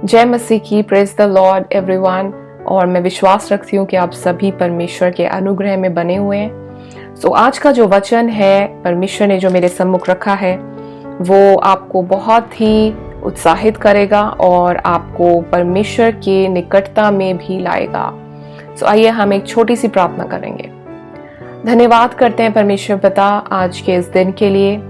जय मसीह की, praise the Lord everyone. और मैं विश्वास रखती हूँ कि आप सभी परमेश्वर के अनुग्रह में बने हुए हैं। सो आज का जो वचन है परमेश्वर ने जो मेरे सम्मुख रखा है वो आपको बहुत ही उत्साहित करेगा और आपको परमेश्वर के निकटता में भी लाएगा। सो आइए हम एक छोटी सी प्रार्थना करेंगे। धन्यवाद करते हैं परमेश्वर पिता आज के इस दिन के लिए,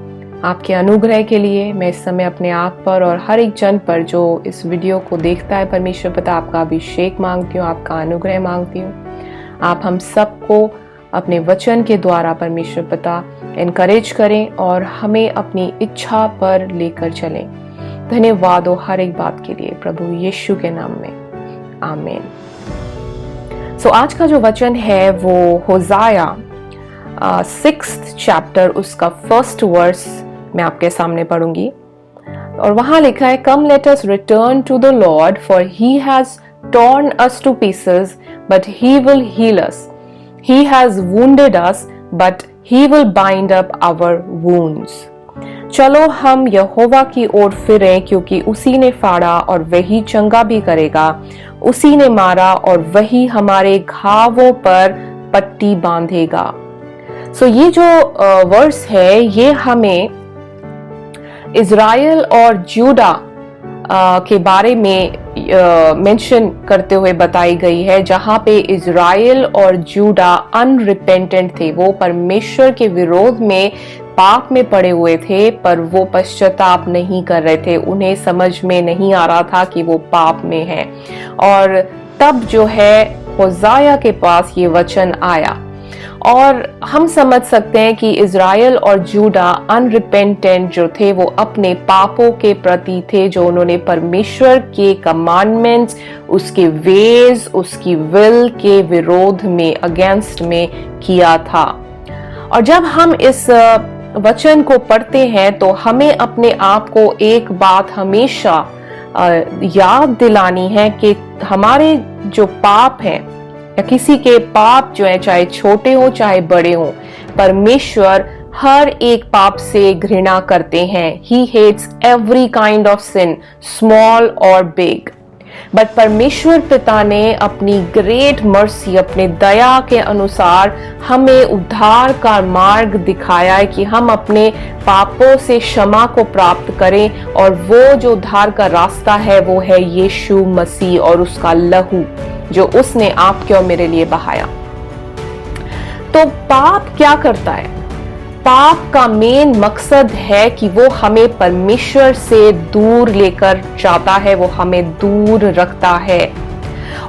आपके अनुग्रह के लिए। मैं इस समय अपने आप पर और हर एक जन पर जो इस वीडियो को देखता है परमेश्वर पिता आपका अभिषेक मांगती हूँ, आपका अनुग्रह मांगती हूँ। आप हम सबको अपने वचन के द्वारा परमेश्वर पिता एनकरेज करें और हमें अपनी इच्छा पर लेकर चलें। धन्यवाद हो हर एक बात के लिए प्रभु यीशु के नाम में, आमीन। सो आज का जो वचन है वो होसाया 6th चैप्टर उसका 1st वर्स मैं आपके सामने पढ़ूंगी। और वहां लिखा है, come let us return to the lord for he has torn us to pieces but he will heal us, he has wounded us but he will bind up our wounds. चलो हम यहोवा की ओर फिरें क्योंकि उसी ने फाड़ा और वही चंगा भी करेगा, उसी ने मारा और वही हमारे घावों पर पट्टी बांधेगा। सो ये जो वर्स है ये हमें इज़राइल और जूडा के बारे में मेंशन करते हुए बताई गई है, जहां पे इज़राइल और जूडा अनरिपेंटेंट थे। वो परमेश्वर के विरोध में पाप में पड़े हुए थे पर वो पश्चाताप नहीं कर रहे थे। उन्हें समझ में नहीं आ रहा था कि वो पाप में है। और तब जो है होसाया के पास ये वचन आया और हम समझ सकते हैं कि इज़राइल और जूडा अनरिपेंटेंट जो थे वो अपने पापों के प्रति थे, जो उन्होंने परमेश्वर के कमांडमेंट्स, उसके वेज, उसकी विल के विरोध में, अगेंस्ट में किया था। और जब हम इस वचन को पढ़ते हैं तो हमें अपने आप को एक बात हमेशा याद दिलानी है कि हमारे जो पाप हैं या किसी के पाप जो है, चाहे छोटे हो चाहे बड़े हो, परमेश्वर हर एक पाप से घृणा करते हैं। He hates every kind of sin, small or big. But परमेश्वर पिता ने अपनी ग्रेट मर्सी, अपने दया के अनुसार हमें उद्धार का मार्ग दिखाया है कि हम अपने पापों से क्षमा को प्राप्त करें। और वो जो उद्धार का रास्ता है वो है यीशु मसीह और उसका लहू जो उसने आपके और मेरे लिए बहाया। तो पाप क्या करता है? पाप का मेन मकसद है कि वो हमें परमेश्वर से दूर लेकर जाता है, वो हमें दूर रखता है।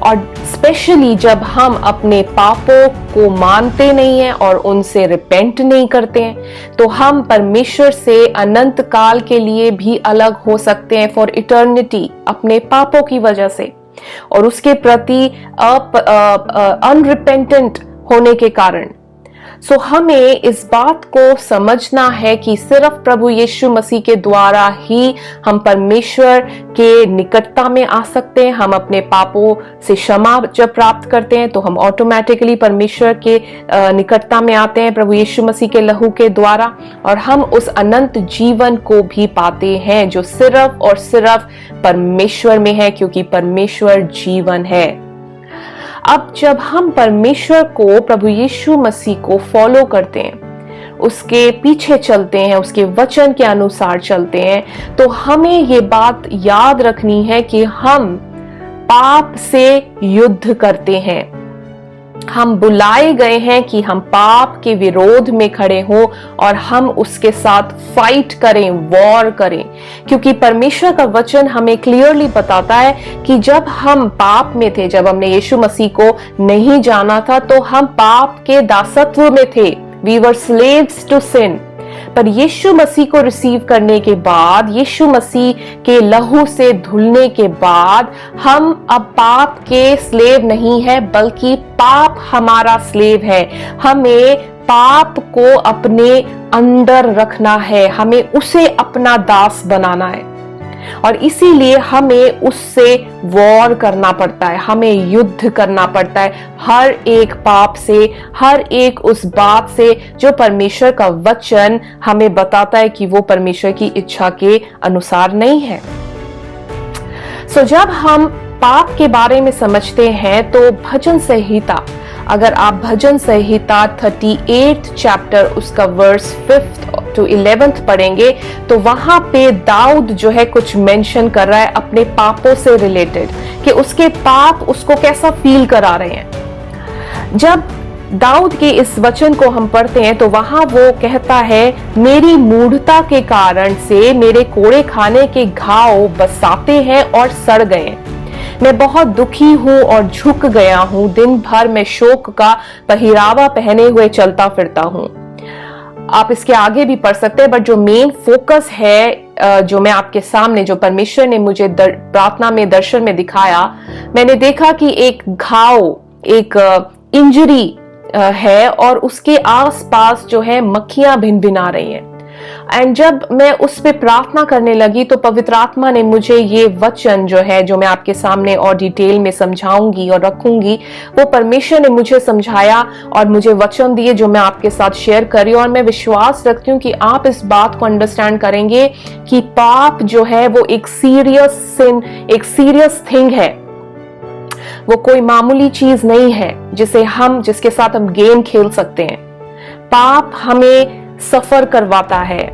और स्पेशली जब हम अपने पापों को मानते नहीं हैं और उनसे रिपेंट नहीं करते हैं तो हम परमेश्वर से अनंत काल के लिए भी अलग हो सकते हैं, फॉर इटर्निटी, अपने पापों की वजह से और उसके प्रति अनरिपेंटेंट होने के कारण। सो हमें इस बात को समझना है कि सिर्फ प्रभु यीशु मसीह के द्वारा ही हम परमेश्वर के निकटता में आ सकते हैं। हम अपने पापों से क्षमा जब प्राप्त करते हैं तो हम ऑटोमेटिकली परमेश्वर के निकटता में आते हैं प्रभु यीशु मसीह के लहू के द्वारा, और हम उस अनंत जीवन को भी पाते हैं जो सिर्फ और सिर्फ परमेश्वर में है, क्योंकि परमेश्वर जीवन है। अब जब हम परमेश्वर को, प्रभु यीशु मसीह को फॉलो करते हैं, उसके पीछे चलते हैं, उसके वचन के अनुसार चलते हैं, तो हमें ये बात याद रखनी है कि हम पाप से युद्ध करते हैं। हम बुलाए गए हैं कि हम पाप के विरोध में खड़े हों और हम उसके साथ फाइट करें, वॉर करें। क्योंकि परमेश्वर का वचन हमें क्लियरली बताता है कि जब हम पाप में थे, जब हमने यीशु मसीह को नहीं जाना था, तो हम पाप के दासत्व में थे। We were slaves to sin. पर यीशु मसीह को रिसीव करने के बाद, यीशु मसीह के लहू से धुलने के बाद, हम अब पाप के स्लेव नहीं है बल्कि पाप हमारा स्लेव है। हमें पाप को अपने अंदर रखना है, हमें उसे अपना दास बनाना है और इसीलिए हमें उससे वॉर करना पड़ता है, हमें युद्ध करना पड़ता है हर एक पाप से, हर एक उस बात से जो परमेश्वर का वचन हमें बताता है कि वो परमेश्वर की इच्छा के अनुसार नहीं है। जब हम पाप के बारे में समझते हैं तो भजन संहिता, अगर आप भजन संहिता 38 चैप्टर उसका वर्स 5th to 11th पढ़ेंगे तो वहां पे दाऊद जो है कुछ मेंशन कर रहा है अपने पापों से रिलेटेड, कि उसके पाप उसको कैसा फील करा रहे हैं। जब दाऊद के इस वचन को हम पढ़ते हैं तो वहां वो कहता है, मेरी मूढ़ता के कारण से मेरे कोड़े खाने के घाव बसाते हैं और सड़ गए। मैं बहुत दुखी हूं और झुक गया हूं, दिन भर मैं शोक का पहरावा पहने हुए चलता फिरता हूं। आप इसके आगे भी पढ़ सकते हैं, बट जो मेन फोकस है जो मैं आपके सामने, जो परमेश्वर ने मुझे प्रार्थना में दर्शन में दिखाया, मैंने देखा कि एक घाव, एक इंजरी है और उसके आसपास जो है मक्खियां भिनभिना रही हैं। एंड जब मैं उस पे प्रार्थना करने लगी तो पवित्र आत्मा ने मुझे ये वचन जो है, जो मैं आपके सामने और डिटेल में समझाऊंगी और रखूंगी, वो परमेश्वर ने मुझे समझाया और मुझे वचन दिए जो मैं आपके साथ शेयर कर रही हूं। और मैं विश्वास रखती हूँ कि आप इस बात को अंडरस्टैंड करेंगे कि पाप जो है वो एक सीरियस सिन, एक सीरियस थिंग है। वो कोई मामूली चीज नहीं है जिसके साथ हम गेम खेल सकते हैं। पाप हमें सफर करवाता है।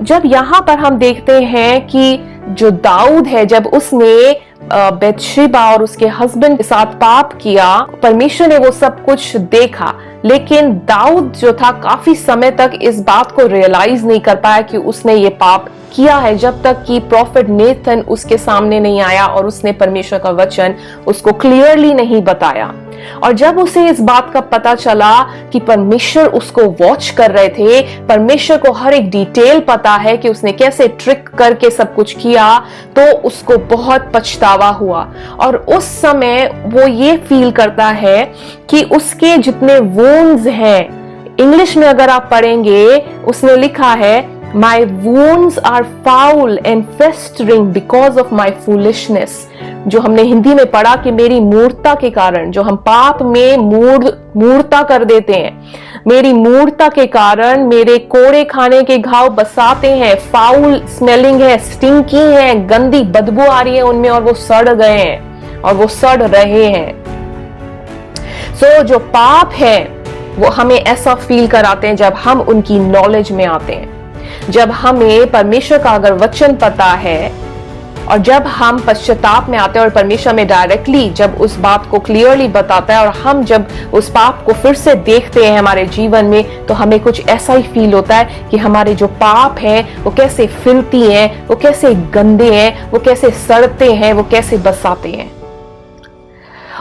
जब यहां पर हम देखते हैं कि जो दाऊद है, जब उसने बेतशेबा और उसके हस्बैंड के साथ पाप किया, परमेश्वर ने वो सब कुछ देखा, लेकिन दाऊद जो था काफी समय तक इस बात को रियलाइज नहीं कर पाया कि उसने ये पाप किया है, जब तक कि प्रॉफिट नेथन उसके सामने नहीं आया और उसने परमेश्वर का वचन उसको क्लियरली नहीं बताया। और जब उसे इस बात का पता चला कि परमेश्वर उसको वॉच कर रहे थे, परमेश्वर को हर एक डिटेल पता है कि उसने कैसे ट्रिक करके सब कुछ किया, तो उसको बहुत पछतावा हुआ। और उस समय वो ये फील करता है कि उसके जितने वुंड्स हैं, इंग्लिश में अगर आप पढ़ेंगे उसने लिखा है, My wounds are foul and festering because of my foolishness। जो हमने हिंदी में पढ़ा कि मेरी मूर्खता के कारण, जो हम पाप में मूर्खता कर देते हैं, मेरी मूर्खता के कारण मेरे कोड़े खाने के घाव बसाते हैं। फाउल स्मेलिंग है, स्टिंकी है, गंदी बदबू आ रही है उनमें और वो सड़ गए हैं और वो सड़ रहे हैं। जो पाप है वो हमें ऐसा फील कराते हैं जब हम उनकी नॉलेज में आते हैं, जब हमें परमेश्वर का अगर वचन पता है और जब हम पश्चाताप में आते हैं और परमेश्वर में डायरेक्टली जब उस बात को क्लियरली बताता है और हम जब उस पाप को फिर से देखते हैं हमारे जीवन में, तो हमें कुछ ऐसा ही फील होता है कि हमारे जो पाप हैं वो कैसे फिल्थी हैं, वो कैसे गंदे हैं, वो कैसे सड़ते हैं, वो कैसे बसाते हैं।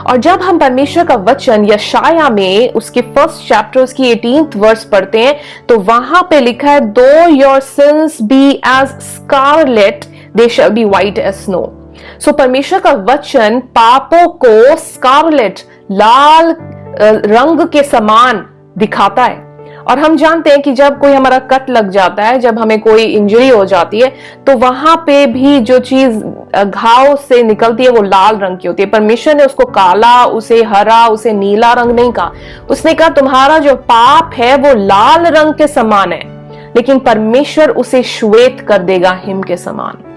और जब हम परमेश्वर का वचन यशाया में उसके 1st चैप्टर उसकी 18th वर्स पढ़ते हैं तो वहां पे लिखा है, though your sins be as scarlet they shall be white as snow. परमेश्वर का वचन पापों को स्कारलेट, लाल रंग के समान दिखाता है। और हम जानते हैं कि जब कोई हमारा कट लग जाता है, जब हमें कोई इंजरी हो जाती है, तो वहां पे भी जो चीज घाव से निकलती है वो लाल रंग की होती है। परमेश्वर ने उसको काला, उसे हरा, उसे नीला रंग नहीं कहा, उसने कहा तुम्हारा जो पाप है वो लाल रंग के समान है, लेकिन परमेश्वर उसे श्वेत कर देगा हिम के समान।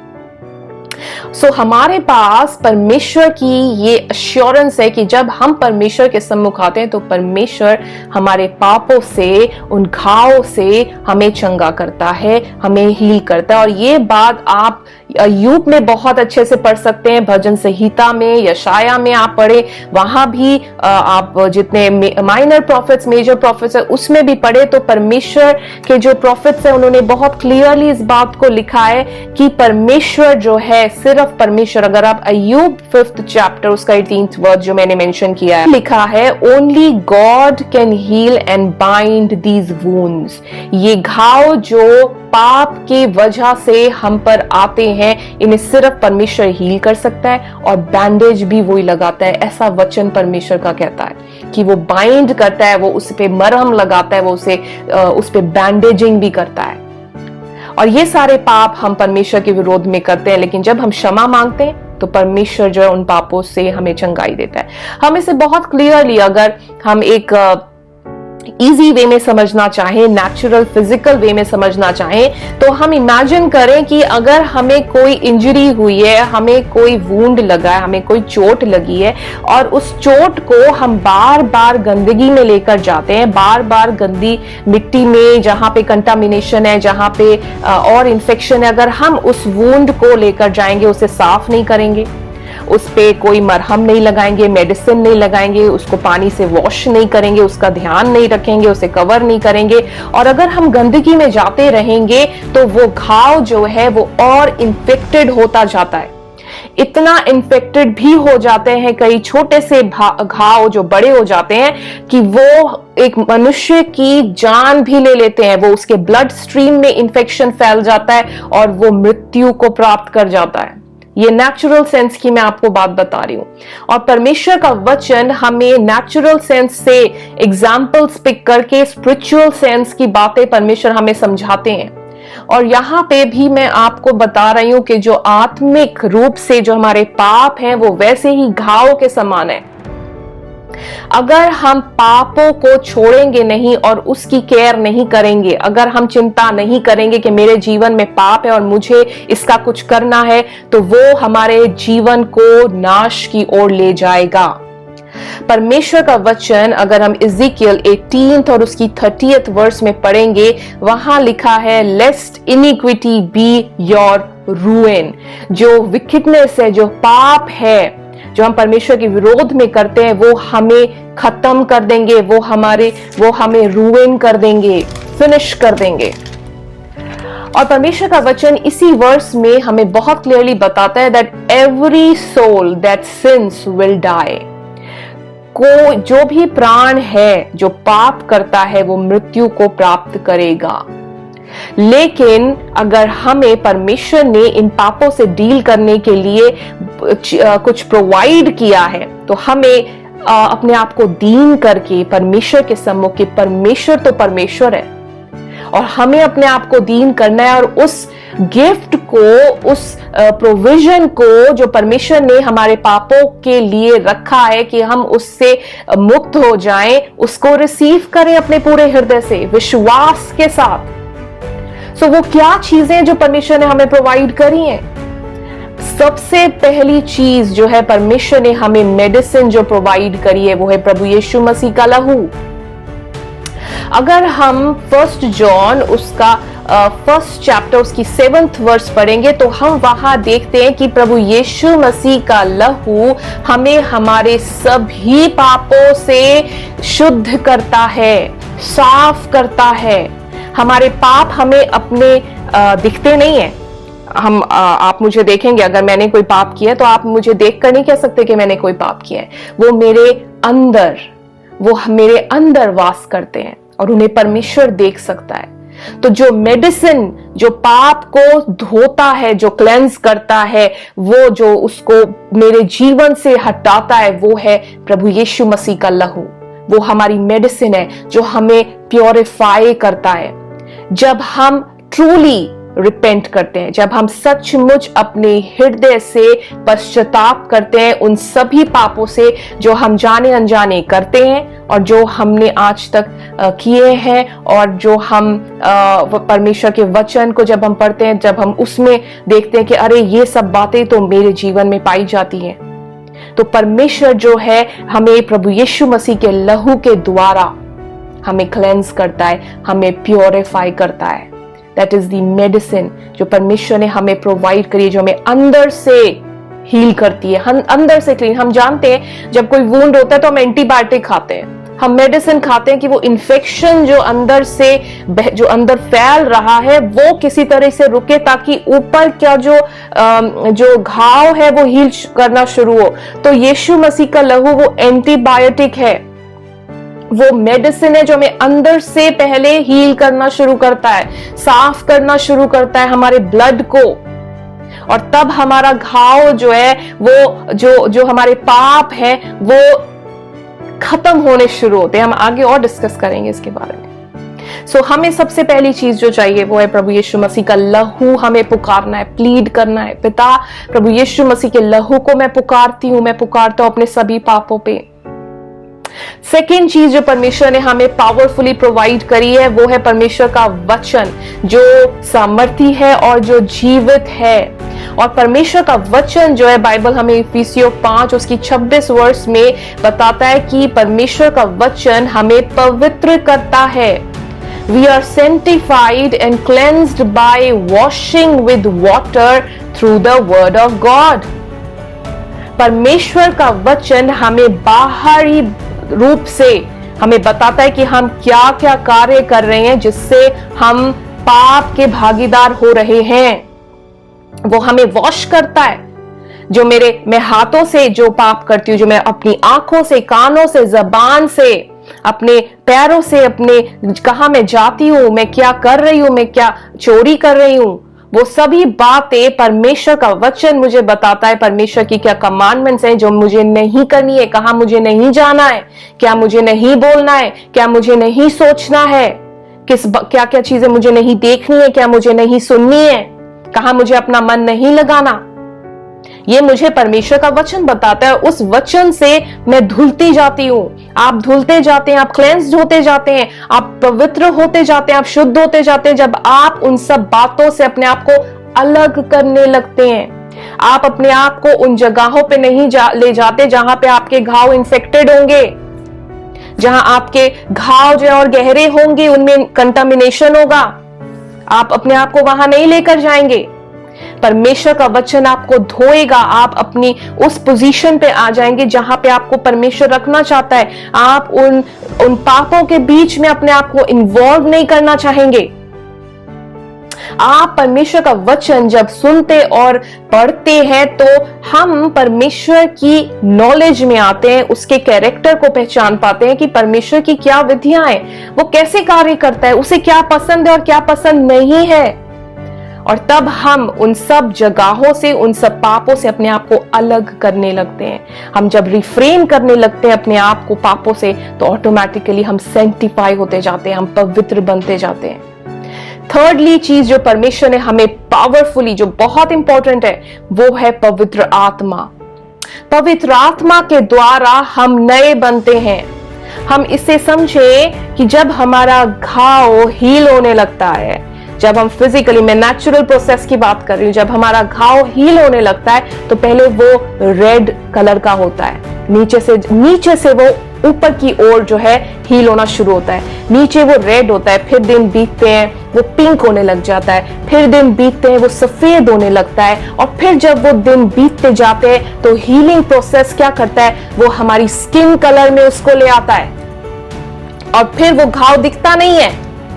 हमारे पास परमेश्वर की ये अश्योरेंस है कि जब हम परमेश्वर के सम्मुख आते हैं तो परमेश्वर हमारे पापों से, उन घावों से हमें चंगा करता है, हमें हील करता है। और ये बात आप अय्यूब में बहुत अच्छे से पढ़ सकते हैं, भजन संहिता में, यशाया में आप पढ़े, वहां भी आप जितने माइनर प्रॉफिट्स, मेजर प्रॉफिट्स है उसमें भी पढ़े, तो परमेश्वर के जो प्रॉफिट्स है उन्होंने बहुत क्लियरली इस बात को लिखा है कि परमेश्वर जो है, सिर्फ परमेश्वर, अगर आप अय्यूब 5th चैप्टर उसका 18th वर्ड जो मैंने मेंशन किया है, लिखा है, only God can heal and bind these wounds. ये घाव जो पाप की वजह से हम पर आते हैं, इन्हें सिर्फ परमेश्वर हील कर सकता है और बैंडेज भी वही लगाता है। ऐसा वचन परमेश्वर का कहता है कि वो बाइंड करता है, वो उस पे मरहम लगाता है, वो उस पे बैंडेजिंग भी करता है। और ये सारे पाप हम परमेश्वर के विरोध में करते हैं, लेकिन जब हम क्षमा मांगते हैं तो परमेश्वर जो है उन पापों से हमें चंगाई देता है। हम इसे बहुत क्लियरली, अगर हम एक इजी वे में समझना चाहें, नेचुरल फिजिकल वे में समझना चाहें, तो हम इमेजिन करें कि अगर हमें कोई इंजरी हुई है, हमें कोई वुंड लगा है, हमें कोई चोट लगी है, और उस चोट को हम बार बार गंदगी में लेकर जाते हैं, बार बार गंदी मिट्टी में, जहां पे कंटामिनेशन है, जहां पे और इन्फेक्शन है, अगर हम उस वुंड को लेकर जाएंगे, उसे साफ नहीं करेंगे, उस पे कोई मरहम नहीं लगाएंगे, मेडिसिन नहीं लगाएंगे, उसको पानी से वॉश नहीं करेंगे, उसका ध्यान नहीं रखेंगे, उसे कवर नहीं करेंगे, और अगर हम गंदगी में जाते रहेंगे तो वो घाव जो है वो और इन्फेक्टेड होता जाता है। इतना इन्फेक्टेड भी हो जाते हैं कई छोटे से घाव जो बड़े हो जाते हैं कि वो एक मनुष्य की जान भी ले लेते हैं। वो उसके ब्लड स्ट्रीम में इन्फेक्शन फैल जाता है और वो मृत्यु को प्राप्त कर जाता है। ये नेचुरल सेंस की मैं आपको बात बता रही हूं, और परमेश्वर का वचन हमें नेचुरल सेंस से एग्जाम्पल्स पिक करके स्पिरिचुअल सेंस की बातें परमेश्वर हमें समझाते हैं। और यहां पे भी मैं आपको बता रही हूं कि जो आत्मिक रूप से जो हमारे पाप हैं वो वैसे ही घाव के समान है। अगर हम पापों को छोड़ेंगे नहीं और उसकी केयर नहीं करेंगे, अगर हम चिंता नहीं करेंगे कि मेरे जीवन में पाप है और मुझे इसका कुछ करना है, तो वो हमारे जीवन को नाश की ओर ले जाएगा। परमेश्वर का वचन अगर हम इज़िकियल 18 और उसकी 30th वर्स में पढ़ेंगे, वहां लिखा है, लेस्ट इनिक्विटी बी योर रूइन। जो विकेटनेस है, जो पाप है, जो हम परमेश्वर के विरोध में करते हैं, वो हमें खत्म कर देंगे, वो हमें रूइन कर देंगे, फिनिश कर देंगे। और परमेश्वर का वचन इसी वर्स में हमें बहुत क्लियरली बताता है that every soul that sins will die. को जो भी प्राण है जो पाप करता है वो मृत्यु को प्राप्त करेगा। लेकिन अगर हमें परमेश्वर ने इन पापों से डील करने के लिए कुछ प्रोवाइड किया है, तो हमें अपने आप को दीन करके परमेश्वर के सम्मुख, कि परमेश्वर तो परमेश्वर है और हमें अपने आप को दीन करना है, और उस गिफ्ट को, उस प्रोविजन को जो परमेश्वर ने हमारे पापों के लिए रखा है कि हम उससे मुक्त हो जाएं, उसको रिसीव करें अपने पूरे हृदय से, विश्वास के साथ। सो वो क्या चीजें जो परमेश्वर ने हमें प्रोवाइड करी हैं? सबसे पहली चीज जो है परमेश्वर ने हमें मेडिसिन जो प्रोवाइड करी है वो है प्रभु यीशु मसीह का लहू। अगर हम 1 जॉन उसका 1st चैप्टर उसकी 7th वर्स पढ़ेंगे तो हम वहां देखते हैं कि प्रभु यीशु मसीह का लहू हमें हमारे सभी पापों से शुद्ध करता है, साफ करता है। हमारे पाप हमें अपने दिखते नहीं है। आप मुझे देखेंगे, अगर मैंने कोई पाप किया है तो आप मुझे देखकर नहीं कह सकते कि मैंने कोई पाप किया है। वो मेरे अंदर वास करते हैं और उन्हें परमेश्वर देख सकता है। तो जो मेडिसिन जो पाप को धोता है, जो क्लेंस करता है, वो जो उसको मेरे जीवन से हटाता है, वो है प्रभु यीशु मसीह का लहू। वो हमारी मेडिसिन है जो हमें प्योरीफाई करता है। जब हम ट्रूली रिपेंट करते हैं, जब हम सचमुच अपने हृदय से पश्चाताप करते हैं उन सभी पापों से जो हम जाने अनजाने करते हैं और जो हमने आज तक किए हैं, और जो हम परमेश्वर के वचन को जब हम पढ़ते हैं, जब हम उसमें देखते हैं कि अरे ये सब बातें तो मेरे जीवन में पाई जाती हैं, तो परमेश्वर जो है हमें प्रभु यीशु मसीह के लहू के द्वारा हमें क्लेंस करता है, हमें प्योरीफाई करता है। दैट इज द मेडिसिन जो परमेश्वर ने हमें प्रोवाइड करी है, जो हमें अंदर से हील करती है, हम अंदर से क्लीन। हम जानते हैं जब कोई वुंड होता है तो हम एंटीबायोटिक खाते हैं, हम मेडिसिन खाते हैं कि वो इन्फेक्शन जो अंदर फैल रहा है वो किसी तरह से रुके, ताकि ऊपर क्या जो घाव है वो हील करना शुरू हो। तो यीशु मसीह का लहू वो एंटीबायोटिक है, वो मेडिसिन है जो हमें अंदर से पहले हील करना शुरू करता है, साफ करना शुरू करता है हमारे ब्लड को, और तब हमारा घाव जो है वो जो हमारे पाप है वो खत्म होने शुरू होते हैं। हम आगे और डिस्कस करेंगे इसके बारे में। सो हमें सबसे पहली चीज जो चाहिए वो है प्रभु यीशु मसीह का लहू हमें पुकारना है, प्लीड करना है। पिता, प्रभु यीशु मसीह के लहू को मैं पुकारती हूँ, मैं पुकारता हूँ अपने सभी पापों पे। सेकेंड चीज जो परमेश्वर ने हमें पावरफुली प्रोवाइड करी है वो है परमेश्वर का वचन, जो सामर्थी है और जो जीवित है। और परमेश्वर का वचन जो है, बाइबल हमें इफिसियों 5 उसकी 26 वर्ष में बताता है कि परमेश्वर का वचन हमें पवित्र करता है। We are sanctified and cleansed by washing with water through the word of God. परमेश्वर का वचन हमें बाहरी रूप से हमें बताता है कि हम क्या क्या कार्य कर रहे हैं जिससे हम पाप के भागीदार हो रहे हैं। वो हमें वॉश करता है। जो मैं हाथों से जो पाप करती हूँ, जो मैं अपनी आंखों से, कानों से, जबान से, अपने पैरों से, अपने कहां मैं जाती हूं, मैं क्या कर रही हूं, मैं क्या चोरी कर रही हूं, वो सभी बातें परमेश्वर का वचन मुझे बताता है। परमेश्वर की क्या कमांडमेंट्स हैं जो मुझे नहीं करनी है, कहां मुझे नहीं जाना है, क्या मुझे नहीं बोलना है, क्या मुझे नहीं सोचना है, क्या क्या चीजें मुझे नहीं देखनी है, क्या मुझे नहीं सुननी है, कहां मुझे अपना मन नहीं लगाना। ये मुझे परमेश्वर का वचन बताता है। उस वचन से मैं धुलती जाती हूं, आप धुलते जाते हैं, आप क्लेंस्ड होते जाते हैं, आप पवित्र होते जाते हैं, आप शुद्ध होते जाते हैं। जब आप उन सब बातों से अपने आप को अलग करने लगते हैं, आप अपने आप को उन जगहों पे नहीं ले जाते जहां पे आपके घाव इन्फेक्टेड होंगे, जहां आपके घाव जो और गहरे होंगे, उनमें कंटामिनेशन होगा। आप अपने आप को वहां नहीं लेकर जाएंगे। परमेश्वर का वचन आपको धोएगा। आप अपनी उस पोजीशन पे आ जाएंगे जहां पे आपको परमेश्वर रखना चाहता है। आप उन पापों के बीच में अपने आप को इन्वॉल्व नहीं करना चाहेंगे। आप परमेश्वर का वचन जब सुनते और पढ़ते हैं तो हम परमेश्वर की नॉलेज में आते हैं, उसके कैरेक्टर को पहचान पाते हैं कि परमेश्वर की क्या विधियां हैं, वो कैसे कार्य करता है, उसे क्या पसंद है और क्या पसंद नहीं है। और तब हम उन सब जगहों से, उन सब पापों से अपने आप को अलग करने लगते हैं। हम जब रिफ्रेन करने लगते हैं अपने आप को पापों से, तो ऑटोमेटिकली हम सेंटिफाई होते जाते हैं, हम पवित्र बनते जाते हैं। थर्डली चीज जो परमेश्वर ने हमें पावरफुली, जो बहुत इंपॉर्टेंट है, वो है पवित्र आत्मा। पवित्र आत्मा के द्वारा हम नए बनते हैं। हम इसे समझे कि जब हमारा घाव हील होने लगता है, जब हम फिजिकली, मैं नेचुरल प्रोसेस की बात कर रही हूं, जब हमारा घाव हील होने लगता है तो पहले वो रेड कलर का होता है, नीचे से वो ऊपर की ओर जो है हील होना शुरू होता है। नीचे वो रेड होता है, फिर दिन बीतते हैं वो पिंक होने लग जाता है, फिर दिन बीतते हैं वो सफेद होने लगता है, और फिर जब वो दिन बीतते जाते हैं तो हीलिंग प्रोसेस क्या करता है, वो हमारी स्किन कलर में उसको ले आता है, और फिर वो घाव दिखता नहीं है,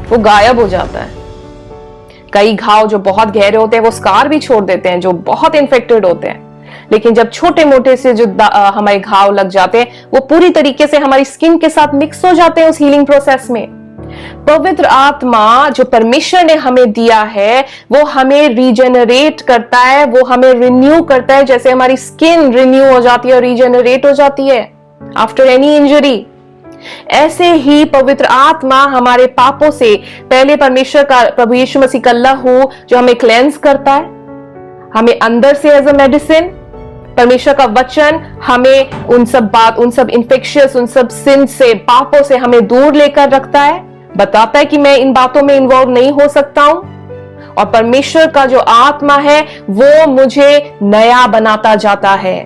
वो गायब हो जाता है। कई घाव जो बहुत गहरे होते हैं वो स्कार भी छोड़ देते हैं, जो बहुत इन्फेक्टेड होते हैं। लेकिन जब छोटे मोटे से जो हमारे घाव लग जाते हैं, वो पूरी तरीके से हमारी स्किन के साथ मिक्स हो जाते हैं उस हीलिंग प्रोसेस में। पवित्र आत्मा जो परमेश्वर ने हमें दिया है, वो हमें रीजेनरेट करता है, वो हमें रिन्यू करता है, जैसे हमारी स्किन रिन्यू हो जाती है और रीजेनरेट हो जाती है आफ्टर एनी इंजरी। ऐसे ही पवित्र आत्मा हमारे पापों से, पहले परमेश्वर का, प्रभु यीशु मसीह का लहू जो हमें क्लेंस करता है, हमें अंदर से एज अ मेडिसिन। परमेश्वर का वचन हमें उन सब इन्फेक्शियस, उन सब सिन से, पापों से हमें दूर लेकर रखता है, बताता है कि मैं इन बातों में इन्वॉल्व नहीं हो सकता हूं। और परमेश्वर का जो आत्मा है वो मुझे नया बनाता जाता है।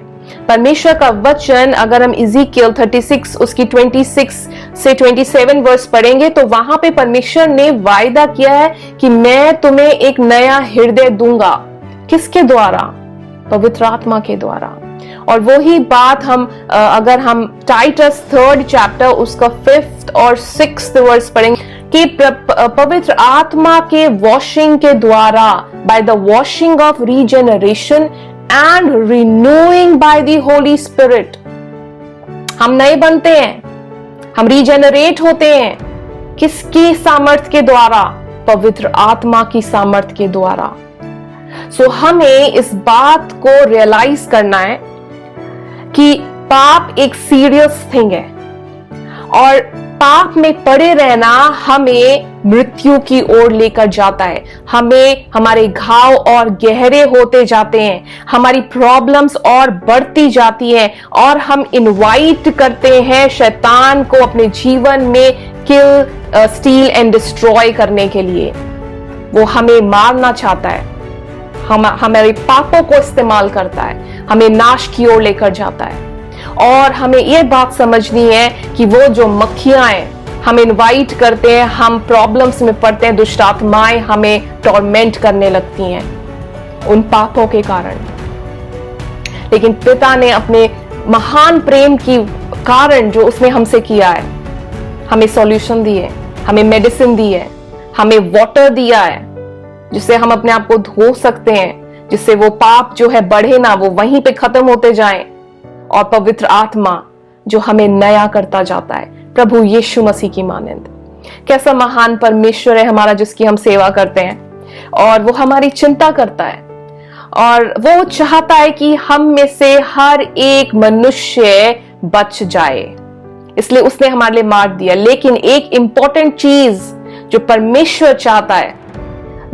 परमेश्वर का वचन, अगर हम इज़ीकियल 36 उसकी 26 से 27 वर्स पढ़ेंगे तो वहां पे परमेश्वर ने वायदा किया है कि मैं तुम्हें एक नया हृदय दूंगा। किसके द्वारा? पवित्र आत्मा के द्वारा। और वही बात हम अगर हम टाइटस 3rd चैप्टर उसका 5th और 6th वर्स पढ़ेंगे कि पवित्र आत्मा के वॉशिंग के द्वारा, by the washing of regeneration and renewing by the Holi spirit, हम नए बनते हैं, हम रीजेनरेट होते हैं। किसकी सामर्थ के द्वारा? पवित्र आत्मा की सामर्थ के द्वारा। सो हमें इस बात को रियलाइज करना है कि पाप एक सीरियस थिंग है, और पाप में पड़े रहना हमें मृत्यु की ओर लेकर जाता है। हमें हमारे घाव और गहरे होते जाते हैं, हमारी प्रॉब्लम्स और बढ़ती जाती हैं, और हम इनवाइट करते हैं शैतान को अपने जीवन में किल, स्टील एंड डिस्ट्रॉय करने के लिए। वो हमें मारना चाहता है, हमारे पापों को इस्तेमाल करता है, हमें नाश की ओर लेकर जाता है। और हमें यह बात समझनी है कि वो जो मक्खियां हैं हम इनवाइट करते हैं, हम प्रॉब्लम्स में पड़ते हैं, दुष्ट आत्माएं हमें टॉर्मेंट करने लगती हैं उन पापों के कारण। लेकिन पिता ने अपने महान प्रेम की कारण जो उसने हमसे किया है, हमें सॉल्यूशन दी है, हमें मेडिसिन दी है, हमें वाटर दिया है जिससे हम अपने आप को धो सकते हैं, जिससे वो पाप जो है बढ़े ना, वो वहीं पे खत्म होते जाएं, और पवित्र आत्मा जो हमें नया करता जाता है, प्रभु यीशु मसीह की मानंद। कैसा महान परमेश्वर है हमारा जिसकी हम सेवा करते हैं, और वो हमारी चिंता करता है, और वो चाहता है कि हम में से हर एक मनुष्य बच जाए, इसलिए उसने हमारे लिए मार दिया। लेकिन एक इंपॉर्टेंट चीज जो परमेश्वर चाहता है,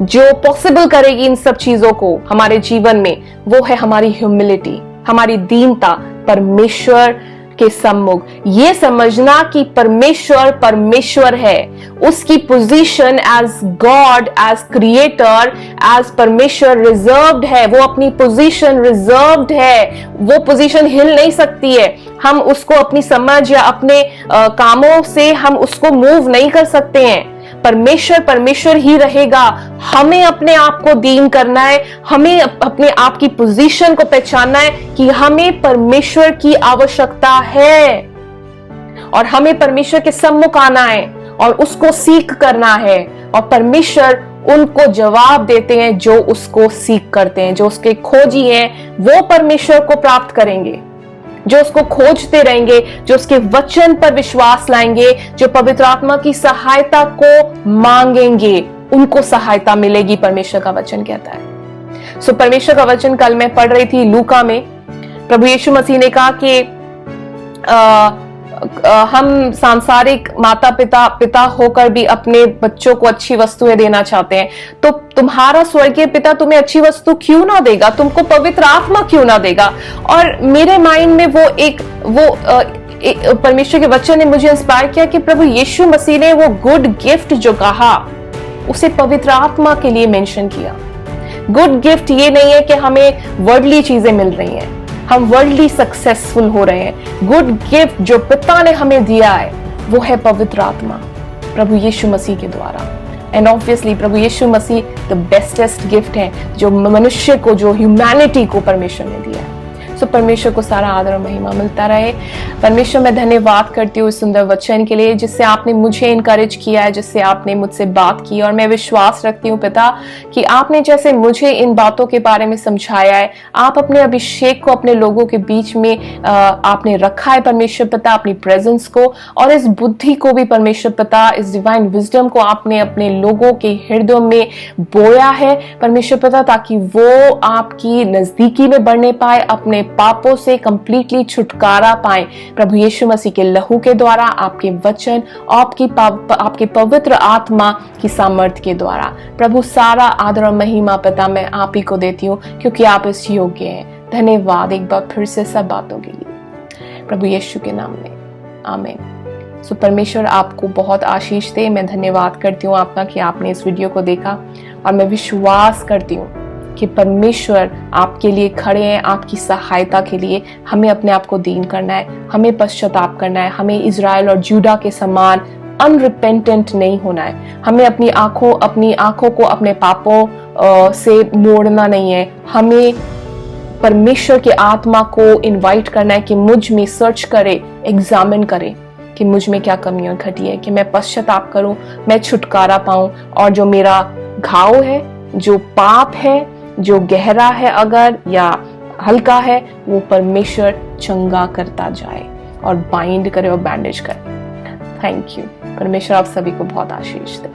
जो पॉसिबल करेगी इन सब चीजों को हमारे जीवन में, वो है हमारी ह्यूमिलिटी, हमारी दीनता परमेश्वर के सम्मुख। ये समझना कि परमेश्वर है, उसकी position as God, as creator, as परमेश्वर रिजर्व्ड है। वो अपनी पोजीशन रिजर्व्ड है, वो पोजीशन हिल नहीं सकती है। हम उसको अपनी समझ या अपने कामों से हम उसको मूव नहीं कर सकते हैं। परमेश्वर ही रहेगा। हमें अपने आप को दीन करना है, हमें अपने आप की पोजीशन को पहचानना है कि हमें परमेश्वर की आवश्यकता है, और हमें परमेश्वर के सम्मुख आना है और उसको सीख करना है। और परमेश्वर उनको जवाब देते हैं जो उसको सीख करते हैं, जो उसके खोजी हैं वो परमेश्वर को प्राप्त करेंगे, जो उसको खोजते रहेंगे, जो उसके वचन पर विश्वास लाएंगे, जो पवित्र आत्मा की सहायता को मांगेंगे, उनको सहायता मिलेगी, परमेश्वर का वचन कहता है। सो परमेश्वर का वचन कल मैं पढ़ रही थी लूका में। प्रभु यीशु मसीह ने कहा कि हम सांसारिक माता पिता होकर भी अपने बच्चों को अच्छी वस्तुएं देना चाहते हैं, तो तुम्हारा स्वर्गीय पिता तुम्हें अच्छी वस्तु क्यों ना देगा, तुमको पवित्र आत्मा क्यों ना देगा। और मेरे माइंड में परमेश्वर के वचन ने मुझे इंस्पायर किया कि प्रभु यीशु मसीह ने वो गुड गिफ्ट जो कहा उसे पवित्र आत्मा के लिए मेंशन किया। गुड गिफ्ट ये नहीं है कि हमें वर्ल्डली चीजें मिल रही हैं, हम वर्ल्डली सक्सेसफुल हो रहे हैं। गुड गिफ्ट जो पिता ने हमें दिया है वो है पवित्र आत्मा, प्रभु यीशु मसीह के द्वारा। एंड ऑब्वियसली प्रभु Yeshu Masih the bestest gift है जो मनुष्य को, जो ह्यूमैनिटी को परमेश्वर ने दिया है। सो परमेश्वर को सारा आदर और महिमा मिलता रहे। परमेश्वर मैं धन्यवाद करती हूँ इस सुंदर वचन के लिए जिससे आपने मुझे इनकरेज किया है, जिससे आपने मुझसे बात की, और मैं विश्वास रखती हूँ पिता कि आपने जैसे मुझे इन बातों के बारे में समझाया है, आप अपने अभिषेक को अपने लोगों के बीच में आपने रखा है परमेश्वर पिता, अपनी प्रेजेंस को और इस बुद्धि को भी परमेश्वर पिता, इस डिवाइन विजडम को आपने अपने लोगों के हृदय में बोया है परमेश्वर पिता, ताकि वो आपकी नजदीकी में बढ़ने पाए, अपने पापों से कंप्लीटली छुटकारा पाए प्रभु यीशु मसीह के लहू के द्वारा, आपके वचन, आपके पवित्र आत्मा की सामर्थ्य के द्वारा। प्रभु सारा आदर और महिमा पिता मैं आप ही को देती हूँ क्योंकि आप इस योग्य हैं। धन्यवाद एक बार फिर से सब बातों के लिए प्रभु यीशु के नाम में, आमीन। सो परमेश्वर आपको बहुत आशीष दे। मैं धन्यवाद करती हूँ आपका कि आपने इस वीडियो को देखा, और मैं विश्वास करती हूँ कि परमेश्वर आपके लिए खड़े हैं, आपकी सहायता के लिए। हमें अपने आप को दीन करना है, हमें पश्चाताप करना है, हमें इजराइल और जूडा के समान अनरिपेंटेंट नहीं होना है। हमें अपनी आंखों को अपने पापों से मोड़ना नहीं है। हमें परमेश्वर की आत्मा को इनवाइट करना है कि मुझ में सर्च करे, एग्जामिन करे कि मुझ में क्या कमियां घटी है, कि मैं पश्चाताप करूं, मैं छुटकारा पाऊं, और जो मेरा घाव है, जो पाप है, जो गहरा है अगर या हल्का है, वो परमेश्वर चंगा करता जाए और बाइंड करे और बैंडेज करे। Thank you. परमेश्वर आप सभी को बहुत आशीष दे।